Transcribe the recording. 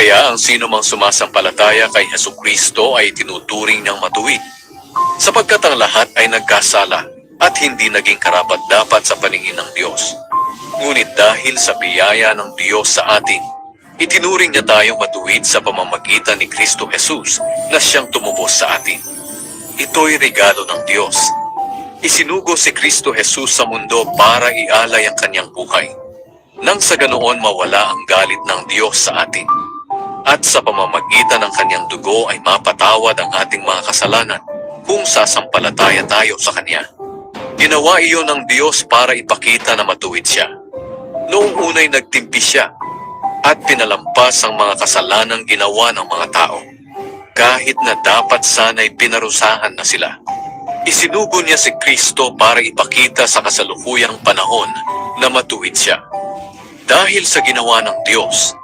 Kaya ang sino mang sumasampalataya kay Hesukristo ay tinuturing niyang matuwid, sapagkat ang lahat ay nagkasala at hindi naging karapat-dapat sa paningin ng Diyos. Ngunit dahil sa biyaya ng Diyos sa atin, itinuring niya tayong matuwid sa pamamagitan ni Kristo Jesus na siyang tumubos sa atin. Ito'y regalo ng Diyos. Isinugo si Kristo Jesus sa mundo para ialay ang kanyang buhay, nang sa ganoon mawala ang galit ng Diyos sa atin. At sa pamamagitan ng kanyang dugo ay mapatawad ang ating mga kasalanan kung sasampalataya tayo sa kanya. Ginawa iyon ng Diyos para ipakita na matuwid siya. Noong unay nagtimpi siya at pinalampas ang mga kasalanang ginawa ng mga tao, kahit na dapat sana'y pinarusahan na sila. Isinugo niya si Kristo para ipakita sa kasalukuyang panahon na matuwid siya. Dahil sa ginawa ng Diyos,